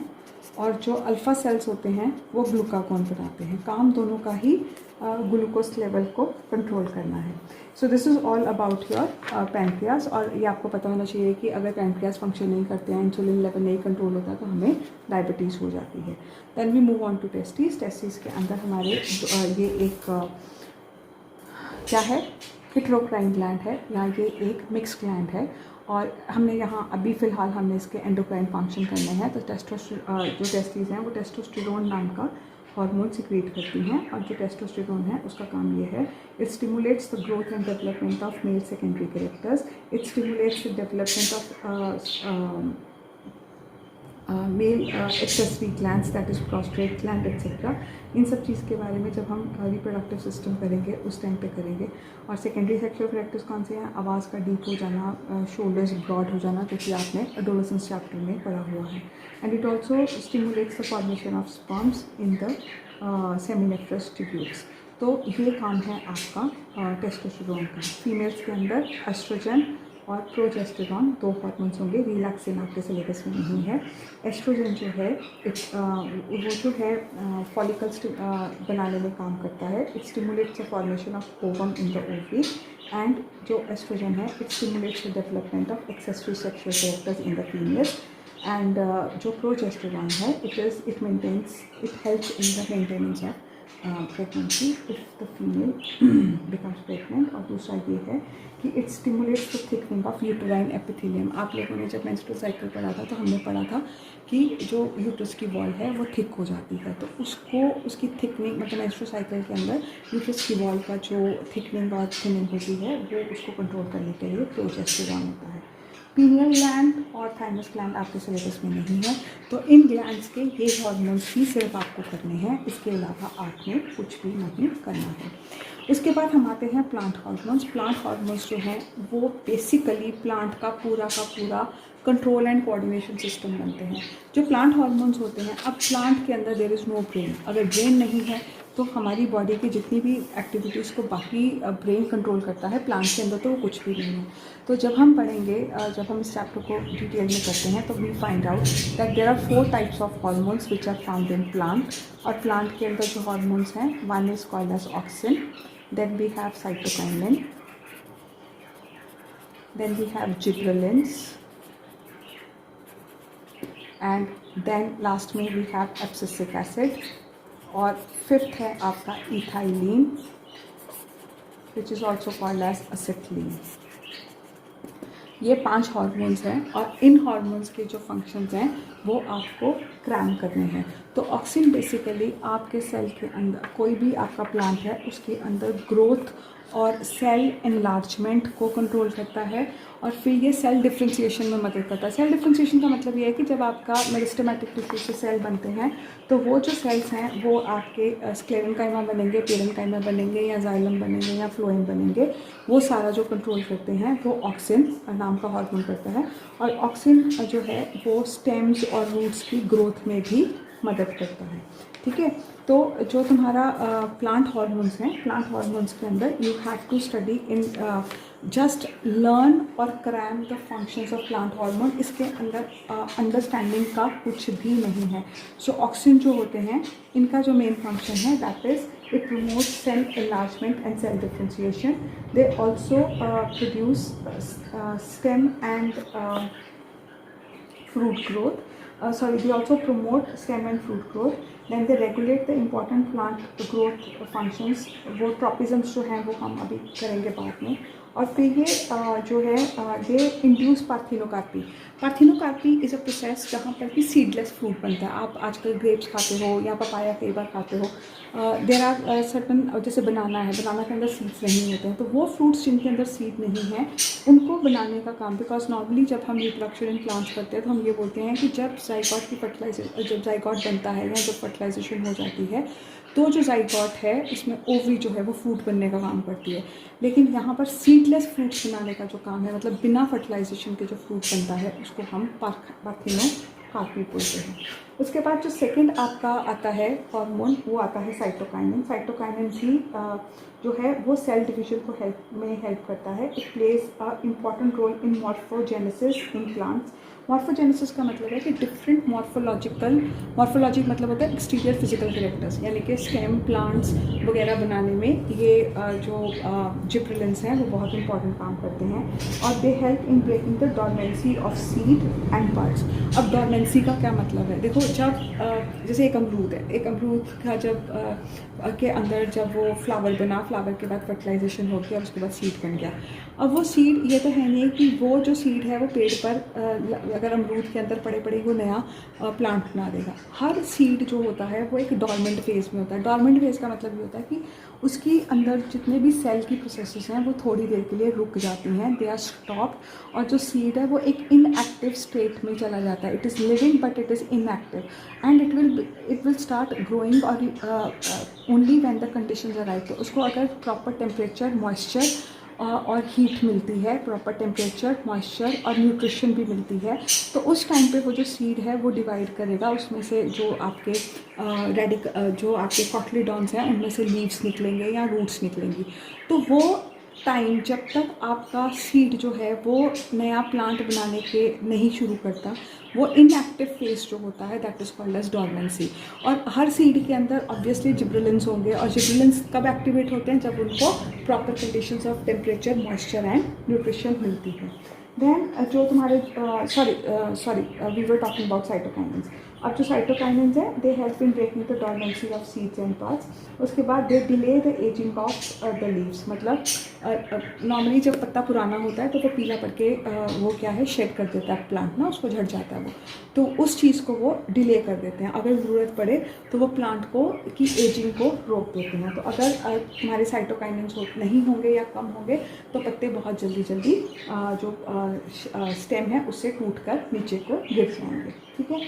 और जो अल्फ़ा सेल्स होते हैं वो ग्लूकागॉन बनाते हैं। काम दोनों का ही ग्लूकोज लेवल को कंट्रोल करना है। So this is all about your pancreas. और ये आपको पता होना चाहिए कि अगर पैनक्रियाज फंक्शन नहीं करते हैं, इंसुलिन लेवल नहीं कंट्रोल होता तो हमें डायबिटीज़ हो जाती है। Then we move on to testis. Testis के अंदर हमारे ये एक क्या है, हेटेरोक्राइन ग्लैंड है, या ये एक मिक्स ग्लैंड है, और हमने यहाँ अभी फ़िलहाल हमने इसके एंडोक्राइन फंक्शन करने हैं। तो जो टेस्टिस हैं वो टेस्टोस्टेरोन नाम का हार्मोन सिक्रीट करती हैं, और जो टेस्टोस्टेरोन है उसका काम ये है, it stimulates the growth and development of male secondary characters, it stimulates the development of male accessory glands, that is prostate gland etcetera. इन सब चीज़ के बारे में जब हम रिप्रोडक्टिव सिस्टम करेंगे उस टाइम पे करेंगे। और सेकेंडरी सेक्सुअल फैक्टर्स कौन से हैं? आवाज़ का डीप हो जाना, शोल्डर्स ब्रॉड हो जाना, जो कि आपने एडोलेसेंस चैप्टर में पढ़ा हुआ है। And it also stimulates the formation of sperms in the seminiferous tubules. तो ये काम है आपका टेस्टोस्टेरोन का। फीमेल्स के अंदर एस्ट्रोजन और प्रोजेस्टेरॉन 2 हार्मोन्स होंगे। रिलैक्सिन आपके सिलेबस में नहीं है। एस्ट्रोजन जो है वो जो है फॉलिकल्स बनाने में काम करता है। It stimulates the formation of ovum in the ovary. And जो एस्ट्रोजन है it stimulates the development of accessory sexual characters in the females. And जो प्रोजेस्टेरॉन है it helps in the maintenance of pregnancy if the female becomes pregnant. और दूसरा ये है कि it stimulates the thickening of uterine epithelium. आप लोगों ने जब मेंस्ट्रुअल साइकिल पढ़ा था तो हमने पढ़ा था कि जो यूट्रस की वॉल है वो थिक हो जाती है, तो उसकी थिकनिंग मतलब मेंस्ट्रुअल साइकिल के अंदर यूट्रस की वॉल का जो थिकनिंग और थिनिंग होती है वो उसको कंट्रोल करने के लिए प्रोजेस्टेरॉन होता है। पीनियल ग्लैंड और थाइमस ग्लैंड आपके सिलेबस में नहीं है, तो इन ग्लैंड्स के ये हार्मोन्स ही सिर्फ आपको करने हैं, इसके अलावा आपने कुछ भी नहीं करना है। उसके बाद हम आते हैं प्लांट हार्मोन्स। प्लांट हार्मोन्स जो हैं वो बेसिकली प्लांट का पूरा कंट्रोल एंड कोऑर्डिनेशन सिस्टम बनते हैं। जो प्लांट हार्मोन्स होते हैं, अब प्लांट के अंदर देयर इज़ नो ब्रेन। अगर ब्रेन नहीं है तो हमारी बॉडी की जितनी भी एक्टिविटीज़ को बाकी ब्रेन कंट्रोल करता है, प्लांट के अंदर तो वो कुछ भी नहीं है। तो जब हम पढ़ेंगे, जब हम इस चैप्टर को डिटेल में करते हैं तो we find out that there are 4 types of hormones which are found in plant. और प्लांट के अंदर जो हार्मोन्स हैं, one is called as auxin, then we have cytokinin, then we have gibberellins, and then last में we have abscisic acid. और fifth है आपका ethylene which is also called as acetylene. ये 5 हार्मोन्स हैं और इन हार्मोन्स के जो फंक्शंस हैं वो आपको क्रैम करने हैं। तो ऑक्सिन बेसिकली आपके सेल के अंदर, कोई भी आपका प्लांट है उसके अंदर ग्रोथ और सेल एनलार्जमेंट को कंट्रोल करता है, और फिर ये सेल डिफ्रेंशिएशन में मदद करता है। सेल डिफ्रेंशिएशन का मतलब ये है कि जब आपका मेरिस्टेमेटिक टिश्यू से सेल बनते हैं तो वो जो सेल्स हैं वो आपके स्क्लेरेनकाइमा बनेंगे, पेरेनकाइमा बनेंगे, या जाइलम बनेंगे, या फ्लोएम बनेंगे। वो सारा जो कंट्रोल करते हैं वो ऑक्सिन नाम का हार्मोन करता है। और ऑक्सिन जो है वो स्टेम्स और रूट्स की ग्रोथ में भी मदद करता है। ठीक है, तो जो तुम्हारा प्लांट हार्मोन्स हैं, प्लांट हार्मोन्स के अंदर you have to study in just learn और cram the functions of plant hormone. इसके अंदर अंडरस्टैंडिंग का कुछ भी नहीं है। सो ऑक्सिन जो होते हैं इनका जो मेन फंक्शन है that is it promotes cell enlargement and cell differentiation. They also produce stem and fruit growth. They also promote stem and fruit growth. Then they regulate the important plant growth functions. वो tropisms जो हैं वो हम अभी करेंगे बाद में। और फिर ये जो है दे induce parthenocarpy. Parthenocarpy is a process जहाँ पर कि सीडलेस फ्रूट बनता है। आप आजकल ग्रेप्स खाते हो या पपाया कई बार खाते हो। देर आर सर्टन, जैसे बनाना है, बनाना के अंदर सीड्स नहीं होते हैं, तो वो फ्रूट्स जिनके अंदर सीड नहीं है उनको बनाने का काम, बिकॉज नॉर्मली जब हम रिप्रोडक्शन इन प्लांट्स करते हैं तो हम ये बोलते हैं कि जब जाइगोट बनता है या जब फर्टिलाइजेशन हो जाती है तो जो जाइगोट है उसमें ओवरी जो है वो फ्रूट बनने का काम करती है। लेकिन यहाँ पर सीडलेस फ्रूट्स बनाने का जो काम है, मतलब बिना फर्टिलाइजेशन के जो फ्रूट बनता है, उसको हम पार्थिनोकार्पी बोलते हैं। उसके बाद जो सेकंड आपका आता है हार्मोन वो आता है साइटोकाइनिन। साइटोकाइनिन भी जो है वो सेल डिवीजन को हेल्प करता है। It plays a important role in morphogenesis in plants. Morphogenesis का मतलब है कि डिफरेंट मॉर्फोलॉजी मतलब होता है एक्सटीरियर फिजिकल कैरेक्टर्स, यानी कि स्टेम प्लांट्स वगैरह बनाने में ये जो जिब्रेलिन्स हैं वो बहुत इंपॉर्टेंट काम करते हैं। और they help in breaking the dormancy of seed and buds. अब डॉर्मेंसी का क्या मतलब है? देखो, जब जैसे एक अमरूद है, एक अमरूद का के अंदर जब वो फ्लावर बना, फ्लावर के बाद फर्टिलाइजेशन हो गया और उसके बाद सीड बन गया। अब वो सीड, ये तो है नहीं कि वो जो सीड है वो पेड़ पर अगर अमरूद के अंदर पड़े पड़े वो नया प्लांट बना देगा। हर सीड जो होता है वो एक डॉर्मेंट फेज़ में होता है। डॉर्मेंट फेज़ का मतलब ये होता है कि उसकी अंदर जितने भी सेल की प्रोसेसेस हैं वो थोड़ी देर के लिए रुक जाती हैं, दे आर स्टॉप्ड, और जो सीड है वो एक इनएक्टिव स्टेट में चला जाता है। It is living but it is inactive and it will start growing और only when the conditions are right. तो उसको अगर प्रॉपर टेम्परेचर, मॉइस्चर और हीट मिलती है, प्रॉपर टेम्परेचर, मॉइस्चर और न्यूट्रिशन भी मिलती है, तो उस टाइम पे वो जो सीड है वो डिवाइड करेगा। उसमें से जो आपके जो आपके कॉटलीडॉन्स हैं उनमें से लीव्स निकलेंगे या रूट्स निकलेंगी। तो वो टाइम जब तक आपका सीड जो है वो नया प्लांट बनाने के नहीं शुरू करता, वो इनएक्टिव फेज जो होता है that is called as dormancy. और हर सीड के अंदर ऑब्वियसली जिब्रेलिन्स होंगे, और जिब्रेलिन्स कब एक्टिवेट होते हैं? जब उनको proper conditions of temperature, moisture and nutrition मिलती है। देन जो तुम्हारे we were talking about cytokinins. अब जो साइटोकाइनेंस है they help in breaking the dormancy of seeds and parts. उसके बाद they delay the ageing of the leaves. मतलब नॉर्मली जब पत्ता पुराना होता है तो वो पीला पड़ के वो क्या है, शेड कर देता है प्लांट ना, उसको झड़ जाता है वो, तो उस चीज़ को वो डिले कर देते हैं। अगर ज़रूरत पड़े तो वो प्लांट को की एजिंग को रोक देते हैं। तो अगर तुम्हारे साइटोकाइनेंस नहीं होंगे या कम होंगे तो पत्ते बहुत जल्दी जल्दी जो स्टेम है उससे टूट कर नीचे को गिर जाएंगे। ठीक है,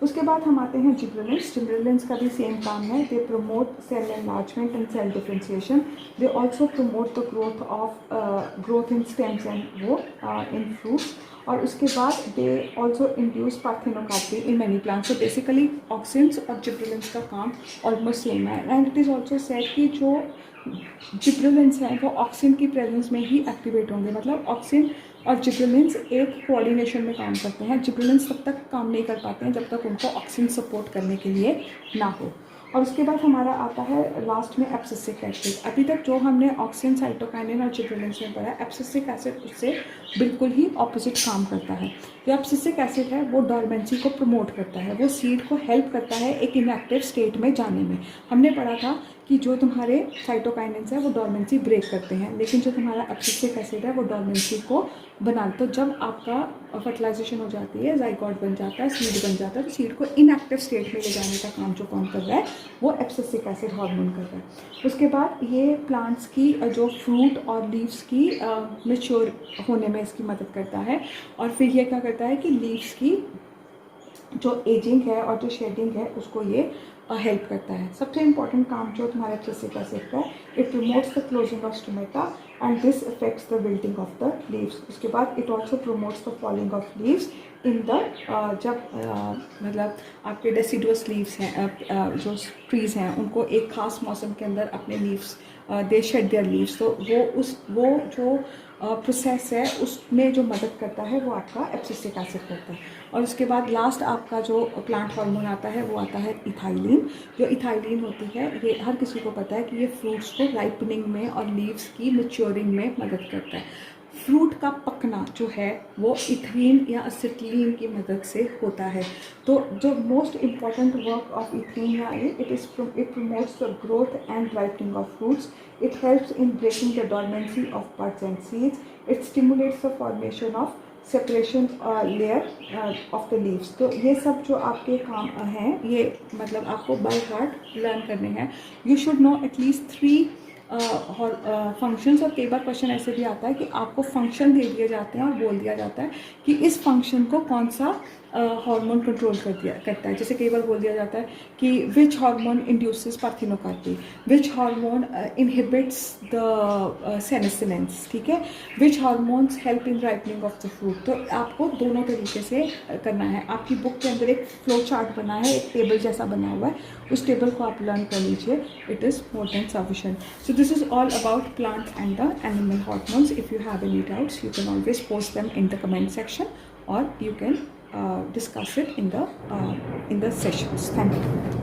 उसके बाद हम आते हैं जिब्रेलिन्स। जिब्रेलिन्स का भी सेम काम है। They promote cell enlargement and cell differentiation. They also promote the growth in stems and वो इन फ्रूट्स। और उसके बाद they also induce parthenocarpy in many plants. तो बेसिकली ऑक्सिन्स और जिब्रेलिन्स का काम ऑलमोस्ट सेम है। And it is also said कि जो जिब्रेलिन्स हैं वो ऑक्सिन की प्रेजेंस में ही एक्टिवेट होंगे। मतलब ऑक्सिन और जिब्रेलिन्स एक कोऑर्डिनेशन में काम करते हैं। जिब्रेलिन्स तब तक काम नहीं कर पाते हैं जब तक उनको ऑक्सिन सपोर्ट करने के लिए ना हो। और उसके बाद हमारा आता है लास्ट में एब्सिसिक एसिड। अभी तक जो हमने ऑक्सिन, साइटोकाइनिन और जिब्रेलिन्स में पढ़ा, एब्सिसिक एसिड उससे बिल्कुल ही ऑपोजिट काम करता है। जो एब्सिसिक एसिड है वो डॉर्मेंसी को प्रमोट करता है, वो सीड को हेल्प करता है एक इनएक्टिव स्टेट में जाने में। हमने पढ़ा था कि जो तुम्हारे साइटोकाइनेंस है वो डॉर्मेंसी ब्रेक करते हैं, लेकिन जो तुम्हारा एब्सिसिक एसिड है वो डॉर्मेंसी को बना। तो जब आपका फर्टिलाइजेशन हो जाती है, जाइगोट बन जाता है, सीड बन जाता है, तो सीड को इनएक्टिव स्टेट में ले जाने का काम जो कौन कर रहा है, वो एब्सिसिक एसिड हार्मोन कर रहा है। उसके बाद ये प्लांट्स की जो फ्रूट और लीव्स की मैच्योर होने में इसकी मदद करता है। और फिर ये क्या करता है कि लीव्स की जो एजिंग है और जो शेडिंग है उसको ये हेल्प करता है। सबसे इंपॉर्टेंट काम जो तुम्हारे एब्सिसिक एसिड का है, it promotes the closing of stomata and this affects the wilting of the leaves. उसके बाद it also promotes the falling of leaves in the जब मतलब आपके डेसिडुअस लीव्स हैं, जो ट्रीज़ हैं उनको एक ख़ास मौसम के अंदर अपने leaves they shade there leaves, तो वो जो प्रोसेस है उसमें जो मदद करता है वो आपका एब्सिसिक एसिड करता है। और उसके बाद लास्ट आपका जो प्लांट हार्मोन आता है वो आता है इथाइलिन। जो इथाइलिन होती है ये हर किसी को पता है कि ये फ्रूट्स को राइपनिंग में और लीव्स की मैच्योरिंग में मदद करता है। फ्रूट का पकना जो है वो इथीन या एसिटिलीन की मदद से होता है। तो जो most important work of ethene या it promotes the growth and ripening of fruits. It helps in breaking the dormancy of buds and seeds. It stimulates the formation of separation layer of the leaves. तो ये सब जो आपके काम हैं ये मतलब आपको बाय हार्ट लर्न करने हैं। You should know at least 3 functions. और कई बार क्वेश्चन ऐसे भी आता है कि आपको फंक्शन दे दिए जाते हैं और बोल दिया जाता है कि इस फंक्शन को कौन सा हार्मोन कंट्रोल करता है। जैसे कई बार बोल दिया जाता है कि which hormone induces parthenocarpy, which hormone inhibits the senescence, ठीक है, which hormones help in ripening of the fruit. तो आपको दोनों तरीके से करना है। आपकी बुक के अंदर एक फ्लो चार्ट बना है, एक टेबल जैसा बना हुआ है, उस टेबल को आप लर्न कर लीजिए। It is more than sufficient. So this is all about plant and the animal hormones. If you have any doubts, you can always post them in the comment section, or you can discuss it in the sessions. Thank you.